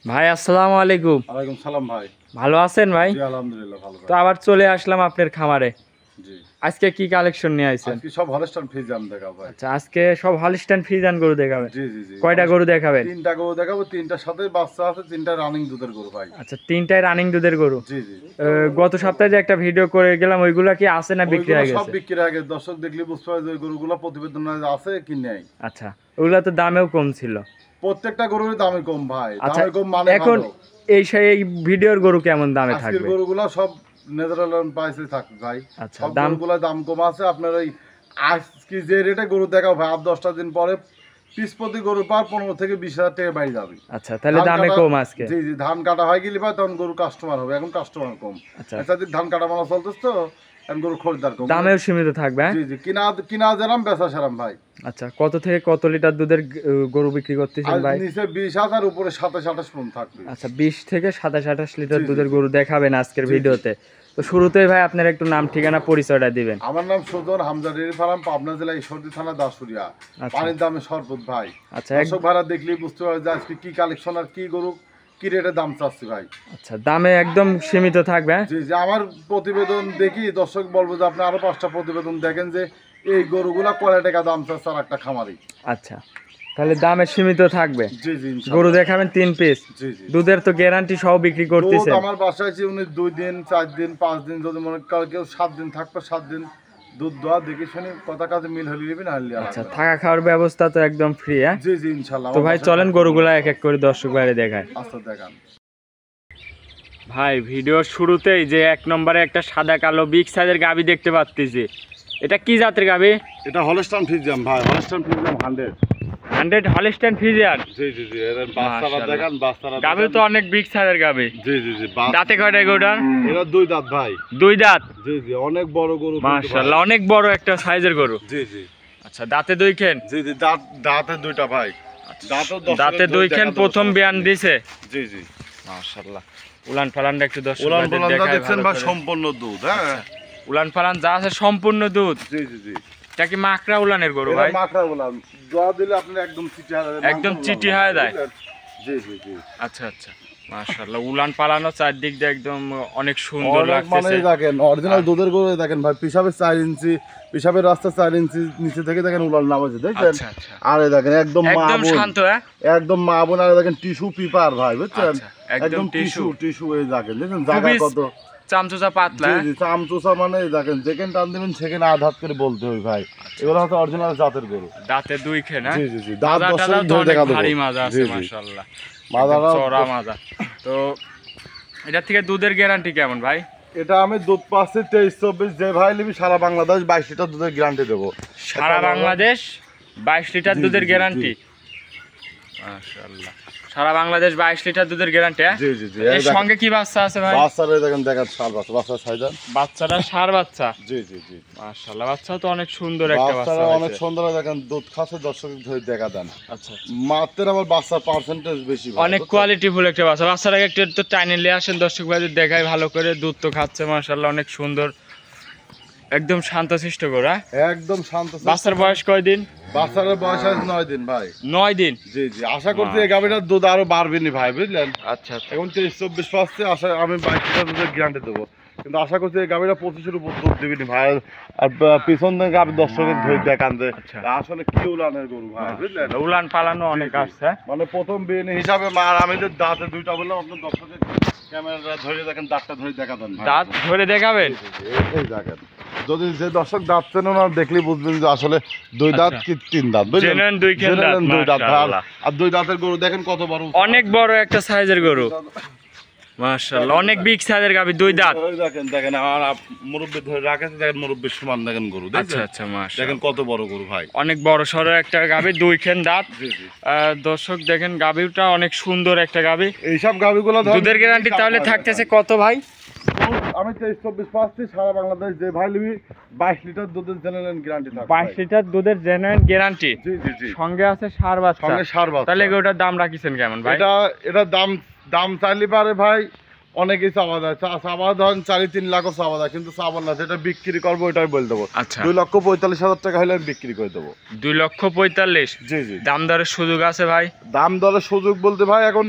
ভাই আসসালামু আলাইকুম। ওয়ালাইকুম সালাম ভাই। ভালো আছেন ভাই? জি আলহামদুলিল্লাহ ভালো। তো আবার চলে আসলাম আপনার খামারে। জি। আজকে কি কালেকশন নিয়ে আইছেন? আজকে সব হলস্টাইন ফ্রিজিয়ান দেখাবো ভাই। আচ্ছা, আজকে সব হলস্টাইন ফ্রিজিয়ান গরু দেখাবেন? জি জি জি। কয়টা গরু দেখাবেন? তিনটা গরু দেখাবো, তিনটার সাথে বাচ্চা আছে, তিনটা রানিং দুধের গরু ভাই। আচ্ছা, তিনটাই রানিং দুধের গরু। জি জি। গত সপ্তাহে যে একটা ভিডিও করে গেলাম ওইগুলা কি আছে না বিক্রি হয়ে গেছে? সব বিক্রি হয়ে গেছে, দর্শক দেখলে বুঝতে পারবে যে ওই গরুগুলো প্রতিবেদনে আছে কি নাই। আচ্ছা, ওগুলা তো দামেও কম ছিল। প্রত্যেকটা গরুর দামে কম ভাই। আচ্ছা, দামে কম মানে এখন এই সেই ভিডিওর গরু কেমন দামে থাকবে? আজকের গরুগুলো সব নেদারল্যান্ড প্রাইসে থাকবে ভাই। আচ্ছা, সব গরুগুলো দাম কম আছে। আপনার ওই আজকে যে রেটে গরু দেখাও ভাই, আর 10টা দিন পরে পিস প্রতি গরু পার 15 থেকে 20,000 টাকা বাড়ি যাবে। আচ্ছা, তাহলে দামে কম আজকে। জি জি, ধান কাটা হয় গেলে ভাই তখন গরু কাস্টমার হবে, এখন কাস্টমার কম। আচ্ছা, ধান কাটা মানা চলতেছে তো এখন গরু খরিদ্দার কম, দামেও সীমিত থাকবে। জি জি, কিনা যেরাম বেচা সেরাম ভাই। আচ্ছা, কত থেকে কত লিটার দুধের গরু বিক্রি করতেছেন ভাই? নিচে 20,000 উপরে 27-28 পর্যন্ত থাকবে। আচ্ছা, 20 থেকে 27-28 লিটার দুধের গরু দেখাবেন আজকের ভিডিওতে। তো শুরুতেই ভাই আপনার একটু নাম ঠিকানা পরিচয়টা দিবেন। আমার নাম সুজন, হামজা ডেইরি ফার্ম, পাবনা জেলা ঈশ্বরদী থানা, দাসুরিয়া। পানির দামে শরবত ভাই। আচ্ছা, দর্শক ভাড়া দেখলেই বুঝতে পারবে যে আজকে কি কালেকশন আর কি গরু কি রেটে দাম চাচ্ছি ভাই। আচ্ছা, দামে একদম সীমিত থাকবে। জি জি, আমার প্রতিবেদন দেখি দর্শক বলবো যে আপনি আরো 5টা প্রতিবেদন দেখেন যে এই গরুগুলা কয় টাকা দাম চাচ্ছে আর একটা খামারি। আচ্ছা, তাহলে দামে সীমিত থাকবে। জি জি, গরু দেখাবেন 3 পিস। জি জি, দুধের তো গ্যারান্টি সহ বিক্রি করতেছেন? আমার বাসায় আছে উনি 2 দিন 4 দিন 5 দিন, যদি মনে করেন কেউ 7 দিন থাকবে 7 দিন দুধ দোয়া দেখে শুনে কথা কাজে মিল হলে নেবেন। আচ্ছা, থাকা খাওয়ার ব্যবস্থা তো একদম ফ্রি? হ্যাঁ জি জি ইনশাআল্লাহ। তো ভাই চলেন গরুগুলা এক এক করে দর্শক বাইরে দেখায়। আচ্ছা দেখান ভাই। ভিডিওর শুরুতেই যে 1 নম্বরে একটা সাদা কালো বিগ সাইজের গাবি দেখতে পাচ্ছি, এটা কি জাতের গাবি? এটা হলস্টাইন ফ্রিজিয়ান ভাই, হলস্টাইন ফ্রিজিয়ান 100 হলস্টাইন ফ্রিজিয়ান। জি জি জি, এর বাচ্চারা দেখেন, বাচ্চারা গাবি তো অনেক বিগ সাইজের গাবি। জি জি জি, দাঁতে কয়টা গরুটার? এটা 2 দাঁত ভাই। 2 দাঁত? জি জি, অনেক বড় গরু মাশাআল্লাহ, অনেক বড় একটা সাইজের গরু। জি জি। আচ্ছা, দাঁতে 2 খেন? জি জি, দাঁতে 2টা ভাই। দাঁতে 2 খেন, প্রথম বিয়ান দিছে? জি জি মাশাআল্লাহ। উলান পালানটা একটু উলান পালানটা দেখছেন ভাই, সম্পূর্ণ দুধ। হ্যাঁ, উলান পালান যা আছে সম্পূর্ণ দুধ। জি জি জি। এটা কি মাকড়া উলানের গরু ভাই? এটা মাকড়া উলান, দোয়া দিলে আপনি একদম চিটি হয়ে যায়। একদম চিটি হয়ে যায়? জি জি জি। আচ্ছা আচ্ছা, মাশাআল্লাহ। উলান পালানো চারদিক দিয়ে একদম অনেক সুন্দর লাগতেছে। মানে দেখেন অরিজিনাল দুধের গরু দেখেন ভাই, পিশাবের 4 ইঞ্চি, পিশাবের রাস্তা 4 ইঞ্চি নিচে থেকে দেখেন উলান নামাচ্ছে, দেখছেন? আচ্ছা আচ্ছা, আরে দেখেন একদম শান্ত। হ্যাঁ, একদম মা বোন। আর দেখেন টিস্যু পেপার ভাই, বুঝছেন? একদম টিস্যু এই দেখেন, দেখেন জায়গা কত চামচুচা পাতলা। জি জি, চামচুচা মানে দেখেন যেখানে টান দিবেন সেখানে আধ হাত করে বলতে হয় ভাই। এগুলো হচ্ছে অরিজিনাল জাতের গরু। দাঁতে 2 খেন? জি জি জি, দাঁত 10 ধরে দেখা দেব। ভারী মাজা আছে মাশাআল্লাহ, মাজারা চওড়া মাজা। তো এটা থেকে দুধের গ্যারান্টি কেমন ভাই? এটা আমি দুধ পাচ্ছি 23-24, যে ভাই নিবি সারা বাংলাদেশ 22 লিটার দুধের গ্যারান্টি দেবো। সারা বাংলাদেশ 22 লিটার দুধের গ্যারান্টি? মাশাআল্লাহ, সারা বাংলাদেশ 22 লিটার দুধের গ্যারান্টি। জি জি জি। এর সঙ্গে কি বাচ্চা আছে ভাই? বাচ্চারা দেখেন, দেখেন ষাঁড় বাচ্চা, বাচ্চা সাইদান, বাচ্চাটা ষাঁড় বাচ্চা? জি জি জি। মাশাআল্লাহ, বাচ্চা তো অনেক সুন্দর একটা বাচ্চা, অনেক সুন্দর। দেখেন দুধ খাচ্ছে, দর্শক ধরে দেখা দেন। আচ্ছা, মাত্র আমার বাচ্চার পার্সেন্টেজ বেশি, অনেক কোয়ালিটিফুল একটা বাচ্চা। বাচ্চাটাকে একটু টাইনে নিয়ে আসেন দর্শক ভাই, দেখাই ভালো করে। দুধ তো খাচ্ছে মাশাআল্লাহ, অনেক সুন্দর, একদম শান্তশিষ্ট গরু। একদম শান্ত। বাচ্চার বয়স কয়দিন? বাচ্চার বয়স 9 দিন ভাই। 9 দিন? জি জি। আশা করছি এই গাভীটার দুধ আরো বাড়বে নি ভাই, বুঝলেন? আচ্ছা আচ্ছা। এখন 23-24 পাচ্ছে, আশা আমি 22 লিটার দুধের গ্যারান্টি দেবো, কিন্তু আশা করছি এই গাভীটা 25-এর উপর দুধ দিবি নি ভাই। আর পিছন থেকে গাভী দর্শকের ধরে দেখান যে আসলে কি উলানের গরু ভাই, বুঝলেন? উলান পালানো অনেক আসছে, মানে প্রথম বিয়ে হিসাবে মার আমি যে দাঁতে 2টা বললাম, আপনার দর্শকের ক্যামেরা ধরে দেখেন, দাঁতটা ধরে দেখা দেন। দাঁত ধরে দেখাবেন? এই দেখেন, যদি যে দর্শক দাঁত চেন না দেখলেই বুঝবেন যে আসলে 2 দাঁত কি 3 দাঁত, বুঝলেন? 2 দাঁত। আর 2 দাঁতের গরু দেখেন কত বড়, অনেক বড় একটা সাইজের গরু। মাশাআল্লাহ অনেক বিগ সাইজের গাবি, দুই দাঁত। দেখেন দেখেন আমার মুরব্বি ধরে রাখেছে, দেখেন মুরব্বির সমান দেখেন গরু, আচ্ছা আচ্ছা মাশাআল্লাহ দেখেন কত বড় গরু ভাই, অনেক বড় সড়ো একটা গাবি, দুই খেন দাঁত। জি জি। দর্শক দেখেন গাবিটা অনেক সুন্দর একটা গাবি। এইসব গাবিগুলো দুধের গ্যারান্টি তাহলে থাকতেছে কত ভাই? আমি 23-24 পাচ্ছি সারা বাংলাদেশ, যে ভাই নিবি 22 লিটার দুধের জেনুইন গ্যারান্টি থাকবে। 22 লিটার দুধের জেনুইন গ্যারান্টি, জি জি জি। সঙ্গে আছে ষাঁড় বাচ্চা। সঙ্গে ষাঁড় বাচ্চা। তাহলে ওটার দাম রাখিছেন কেমন ভাই? এটা দাম চাইলে পারে ভাই অনেকেই চাওয়া দেয়, চাওয়া ধরেন 4-3 লাখও চাওয়া দেয়, কিন্তু চাওয়া না, যেটা বিক্রি করবো ওইটাই বলে দেবো। আচ্ছা 2,45,000 টাকা হলে আমি বিক্রি করে দেবো। 2,45,000? জি জি। দাম দরের সুযোগ আছে ভাই? দাম দরের সুযোগ বলতে ভাই এখন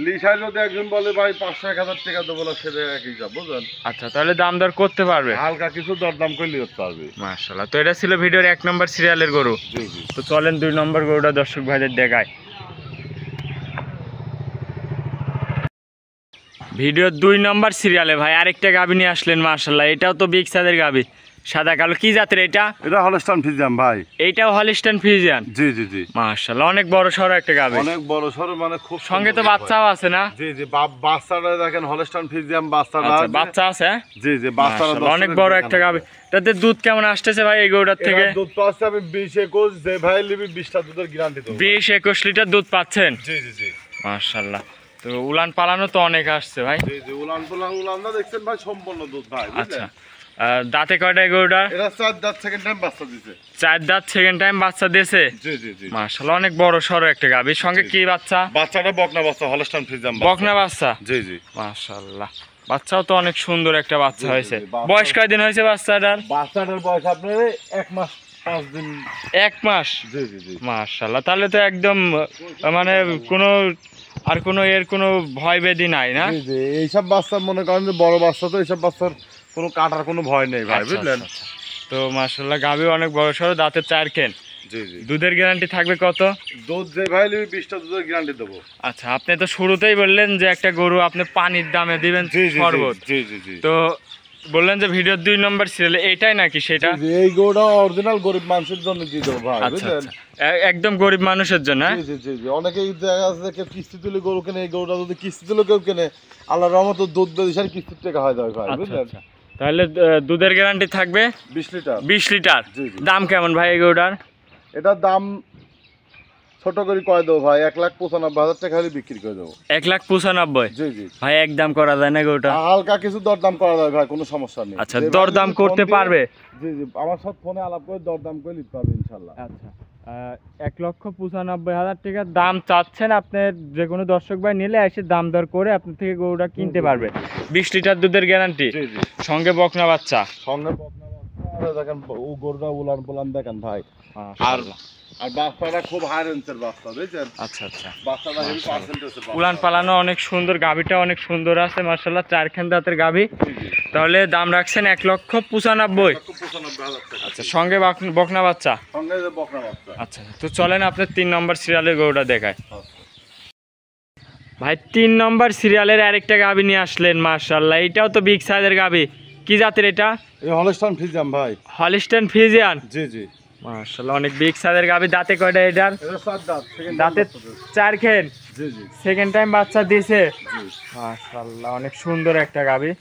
লিসাই যদি একজন বলে ভাই 500-1,000 টাকা দেবো, সেটা একই যাব বুঝলেন। আচ্ছা তাহলে দাম দর করতে পারবে, হালকা কিছু দরদাম করলে করতে পারবে। মাশাআল্লাহ। তো এটা ছিল ভিডিওর 1 নম্বর সিরিয়ালের গরু। জি জি। তো চলেন 2 নম্বর গরুটা দর্শক ভাইদের দেখায়। ভিডিওর 2 নম্বর সিরিয়ালে ভাই আরেকটা গাবি নিয়ে আসলেন, মাশাআল্লাহ এটাও তো বিগ সাইজের গাবি, সাদা কালো। কি জাতের এটা? এটা হলস্টাইন ফ্রিজিয়ান ভাই। এইটাও হলিস্টাইন ফ্রিজিয়ান? জি জি জি। মাশাআল্লাহ অনেক বড় সড়ো একটা গাবি, অনেক বড় সরো, মানে খুব সঙ্গে তো বাচ্চাও আছে না? জি জি। বাচ্চাটা দেখেন হলস্টাইন ফ্রিজিয়ান বাচ্চাটা। আচ্ছা বাচ্চা আছে? জি জি বাচ্চাটা অনেক বড় একটা গাবি। তাতে দুধ কেমন আসতেছে ভাই এই গরুটার থেকে? দুধ পাচ্ছে আমি 20-21, যে ভাই নিবি 20টা দুধের গ্যারান্টি দেবো। 20-21 লিটার দুধ পাচ্ছেন? জি জি জি। মাশাআল্লাহ। তো উলান পালানো তো অনেক আসছে ভাই। জি জি। উলানটা দেখছেন ভাই সম্পূর্ণ দুধ ভাই, আচ্ছা বুঝলেন। দাঁতে কয়টা গরুটা? এটা 4 দাঁত, সেকেন্ড টাইম বাচ্চা দিছে। 4 দাঁত, সেকেন্ড টাইম বাচ্চা দিয়েছে? জি জি জি। মাশাআল্লাহ অনেক বড় সড়ো একটা গাভী, সঙ্গে কি বাচ্চা? বাচ্চাটা বকনা বাচ্চা, হলস্টাইন ফ্রিজিয়ান বকনা বাচ্চা? জি জি। মাশাআল্লাহ বাচ্চাও তো অনেক সুন্দর একটা বাচ্চা জি, জি, হয়েছে। জি, বাচ্চা- বয়স কয়দিন হয়েছে বাচ্চাটার? বাচ্চাটার বয়স আপনার 1 মাস 5 দিন। 1 মাস? জি জি জি। মাশাআল্লাহ তাহলে তো একদম মানে কোনো আর কোনো এর কোনো ভয় বেদি নাই না? জি জি। এইসব বাচ্চা মনে করেন যে বড় বাচ্চা, তো এইসব বাচ্চার কোনো কাটার কোনো ভয় নেই ভাই, আচ্ছা, বুঝলেন। আচ্ছা, আচ্ছা। তো মাশাআল্লাহ গাভী অনেক বড় সড়ো, দাঁতের 4 খেন। জি জি। দুধের গ্যারান্টি থাকবে কত? দুধ যে ভাই নিবি 20টা দুধের গ্যারান্টি দেবো। আচ্ছা আপনি তো শুরুতেই বললেন যে একটা গরু আপনি পানির দামে দিবেন জি জি শরবত। জি জি জি। তো বললেন যে ভিডিওর 2 নম্বর সিরিয়ালে এইটাই নাকি সেটা? জি, এই গরুটা অরিজিনাল গরিব মানুষের জন্য দিয়ে দেবো ভাই, আচ্ছা বুঝলেন। আচ্ছা একদম গরিব মানুষের জন্য? জি জি জি জি। অনেকেই দেখা যাচ্ছে কেউ কিস্তি তুলে গরু কেনে, এই গরুটা যদি কিস্তি তুলে কেউ কেনে, আল্লাহর রহমতে দুধ বেশি কিস্তির টাকা হয় যায় ভাই, আচ্ছা বুঝলেন। আচ্ছা তাহলে দুধের গ্যারান্টি থাকবে 20 লিটার। 20 লিটার? জি জি। দাম কেমন ভাই এই গরুটার? এটার দাম ছোট করে কয় দেবো ভাই, 1,95,000 টাকা হলে বিক্রি করে দেবো। 1,95,000? জি জি। ভাই একদম করা যায় না গরুটা? হালকা কিছু দরদাম করা যায় ভাই, কোনো সমস্যা নেই। আচ্ছা যে ভাই দরদাম যদি করতে ফোন দিয়ে- পারবে? জি জি, আমার সাথে ফোনে আলাপ করে দরদাম করে নিতে পারবে ইনশাল্লাহ। আচ্ছা 1,95,000 টাকার দাম চাচ্ছেন আপনি, যে কোনো দর্শক ভাই নিলে এসে দাম দর করে আপনার থেকে গরুটা কিনতে পারবে। 20 লিটার দুধের গ্যারান্টি, জি জি। সঙ্গে বকনা বাচ্চা। সঙ্গে বকনা বাচ্চা, আর দেখেন ও গরুটা উলান দেখেন ভাই। মাশাআল্লাহ। আর বাচ্চাটা খুব হাই রেঞ্জের বাচ্চা, বুঝছেন। আচ্ছা আচ্ছা বাচ্চাটা হেভি মাশাআল্লাহ। পার্সেন্টেজের বাচ্চা। উলান পালানো অনেক সুন্দর, গাভীটা অনেক সুন্দর আছে মাশাআল্লাহ, 4 খান দাঁতের গাভী। জি জি। তাহলে দাম রাখছেন 1,95,000? 1,95,000 টাকা। আচ্ছা সঙ্গে বকনা বাচ্চা? সঙ্গে যে বকনা বাচ্চা। আচ্ছা তো চলেন আপনার 3 নম্বর সিরিয়ালের গরুটা দেখায়। আচ্ছা। ভাই 3 নম্বর সিরিয়ালের আরেকটা গাভী নিয়ে আসলেন, মাশাআল্লাহ এটাও তো বিগ সাইজের গাভী। কি জাতের এটা? এই হলস্টাইন ফ্রিজিয়ান ভাই। Holstein Friesian? জি জি। মাশাআল্লাহ অনেক বিগ সাইজের গাভী। দাঁতে কয়টা এটার? এটা 4 দাঁত, সেকেন্ড দাঁতে 4 খেন, জি জি সেকেন্ড টাইম বাচ্চা দিয়েছে? জি। মাশাআল্লাহ অনেক সুন্দর একটা গাভী।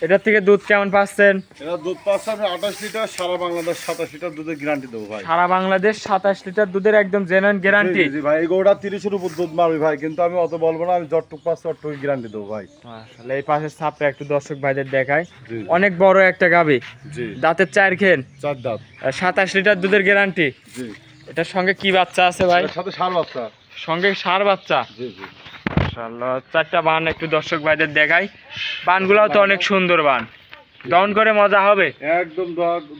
এটার থেকে দুধ কেমন পাচ্ছেন? এটা দুধ পাচ্ছে আমি 28 লিটার, সারা বাংলাদেশ 27 লিটার দুধের গ্যারান্টি দেবো ভাই। সারা বাংলাদেশ 27 লিটার দুধের একদম জেনুইন গ্যারান্টি? জি জি ভাই, এই গরুটা 30-এর উপর দুধ মারবে ভাই, কিন্তু আমি অত বলবো না, আমি যতটুক পাচ্ছি অতটুকু গ্যারান্টি দেবো ভাই। মাশাআল্লাহ এই পাশের ছাপটা একটু দর্শক ভাইদের দেখায়, জি অনেক বড় একটা গাভী। জি। দাঁতের 4 খেন, 4 দাঁত। 27 লিটার দুধের গ্যারান্টি। জি। এটার সঙ্গে কি বাচ্চা আছে ভাই? এর সাথে ষাঁড় বাচ্চা। সঙ্গে ষাঁড় বাচ্চা? জি জি। মাশাআল্লাহ 4টা বান একটু দর্শক ভাইদের দেখাই। বানগুলোও তো অনেক সুন্দর বান, দহন করে মজা হবে একদম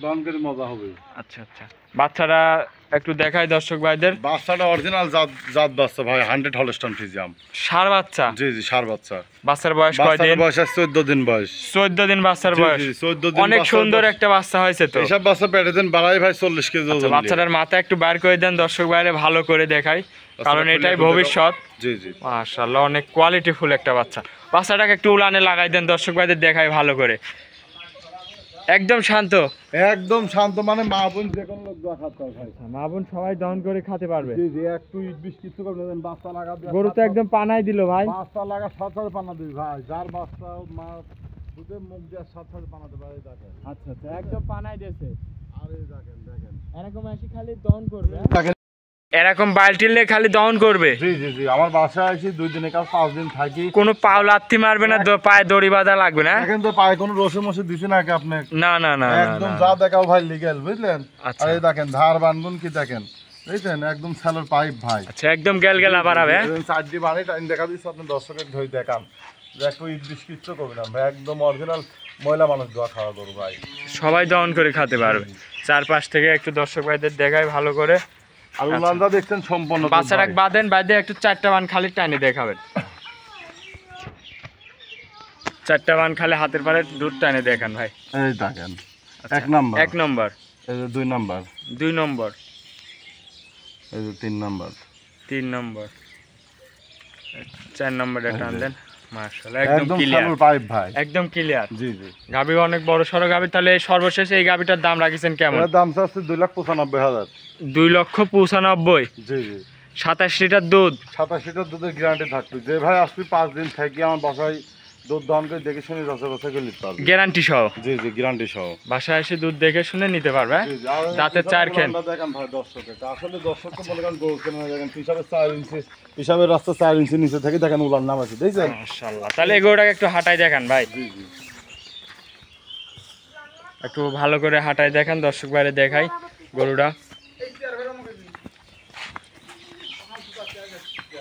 দহন করে মজা হবে। আচ্ছা আচ্ছা বাচ্চাটা একটু দেখাই দর্শক ভাইদের। বাচ্চাটা অরিজিনাল জাত বাচ্চা ভাই, 100 হলস্টাইন ফ্রিজিয়ান। ষাঁড় বাচ্চা? জি জি, ষাঁড় বাচ্চা। বাচ্চার বয়স বাচ্চার কয়দিন? বয়স আছে 14 দিন বয়স। 14 দিন বাচ্চার জি, বয়স? জি, 14 দিন অনেক বাচ্চার সুন্দর বয়স। একটা বাচ্চা হয়েছে তো। এইসব বাচ্চা পেটে দেন বাড়াই ভাই 40 কেজি আচ্ছা, ওজন। বাচ্চাটার মাথা একটু বার করে দেন দর্শক ভাইরে ভালো করে দেখাই, কারণ এটাই ভবিষ্যৎ। জি জি। মাশাআল্লাহ অনেক কোয়ালিটিফুল একটা বাচ্চা। বাচ্চাটাকে একটু উলানে লাগাই দেন দর্শক ভাইদের দেখাই ভালো করে। একদম শান্ত। একদম শান্ত, মানে মা বোন যে কোনো লোক দোয়া খাতে ভাই। মা বোন সবাই দহন করে খেতে পারবে। জি জি, একটু ইট বিশ কিছু করবেন, বাচ্চা লাগা গরু তো একদম পানাই দিল ভাই। বাচ্চা লাগা সাথে পানা দিবি ভাই, যার বাচ্চা মা দুধের মুখ দিয়ে সাথে পানাতে পারে দেখেন। আচ্ছা আচ্ছা, একদম পানাই দিয়েছে। আর এই দেখেন দেখেন এরকম এসে খালি দহন করবে, এরকম বালতিলে খালি দহন করবে। জি জি জি, আমার বাসায় আছি 2 দিনের কাজ 5 দিন থাকি। কোনো পাও লাথি মারবে না, পায়ে দড়ি বাঁধা লাগবে না। দেখেন তো পায়ে কোনো রসে মসে দিছি নাকি আপনি? না না না, একদম যা দেখাও ভাই লিগ্যাল, বুঝলেন? আচ্ছা। আর এই দেখেন ধার বান্ধন কি দেখেন, বুঝলেন? একদম স্যালোর পাইপ ভাই। আচ্ছা, একদম গেল গেল আবার হবে। চারটি বাড়ি টাইম দেখা দিচ্ছি, আপনি দর্শকের ধরে দেখান যে একটু ইট বিশ কিচ্ছু করবে না ভাই, একদম অরিজিনাল মহিলা মানুষ দোয়া খাওয়া করবো ভাই। সবাই দহন করে খেতে পারবে। চারপাশ থেকে একটু দর্শক ভাইদের দেখায় ভালো করে। আর উলানটা দেখছেন সম্পূর্ণ বাচ্চারা বাঁধেন, বাঁধে একটু 4টা বান খালি টাইনে দেখাবেন। 4টা বান খালি হাতের পারে দুধ টাইনে দেখান ভাই। এই দেখেন 1 নাম্বার, 1 নম্বর, এই যে 2 নাম্বার, 2 নম্বর, এই যে 3 নাম্বার, 3 নম্বর, 4 নম্বরটা টান দেন। মাশাআল্লাহ, একদম একদম ক্লিয়ার স্যালোর পাইপ ভাই। একদম ক্লিয়ার। জি জি, গাবি অনেক বড় সড়ো গাবি। তাহলে সর্বশেষ এই গাবিটার দাম রাখিছেন কেমন? এর দাম আছে 2,95,000। 2,95,000। জি জি, 27 লিটার দুধ, 27 লিটার দুধের গ্যারান্টি থাকবে। যে ভাই আসবি 5 দিন থাকি আমার বাসায় দুধ দহন করে দেখে শুনে যাচাই বাছাই করে নিতে পারবে। গ্যারান্টি সহ। জি জি, গ্যারান্টি সহ। বাসায় এসে দুধ দেখে শুনে নিতে পারবে। জি জি, আর দাঁতের চার খেন। দেখেন ভাই দর্শকে, আসলে দর্শক তো মনে করেন গরু কেনা দেখেন হিসাবের 4 ইঞ্চি, হিসাবের রাস্তা 4 ইঞ্চি নিচে থেকে দেখেন উলান নাম আছে, দেখছেন? মাশাআল্লাহ, তাহলে এগুলোটাকে একটু হাঁটাই দেখান ভাই। জি জি, একটু ভালো করে হাঁটাই দেখান, দর্শক বাইরে দেখাই গরুটা।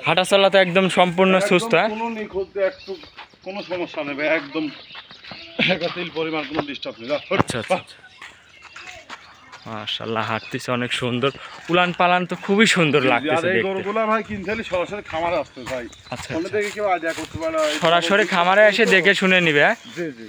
হাঁটা চলা তো একদম সম্পূর্ণ সুস্থ। কোনো নিখুঁত একটু কোনো সমস্যা নেই ভাই, একদম একাতিল পরিমাণ কোনো ডিস্টার্ব নেই। আচ্ছা আচ্ছা, মাশাআল্লাহ, হাঁটতেছে অনেক সুন্দর। উলান পালান তো খুবই সুন্দর লাগতেছে আর এই দেখতে। গরুগুলা ভাই কিনতে হলে সরাসরি খামারে আসতে ভাই। আচ্ছা ফোনে আচ্ছা, দেখে কেউ আইডিয়া করতে পারে না। সরাসরি খামারে এসে দেখে শুনে নিবে। জি জি।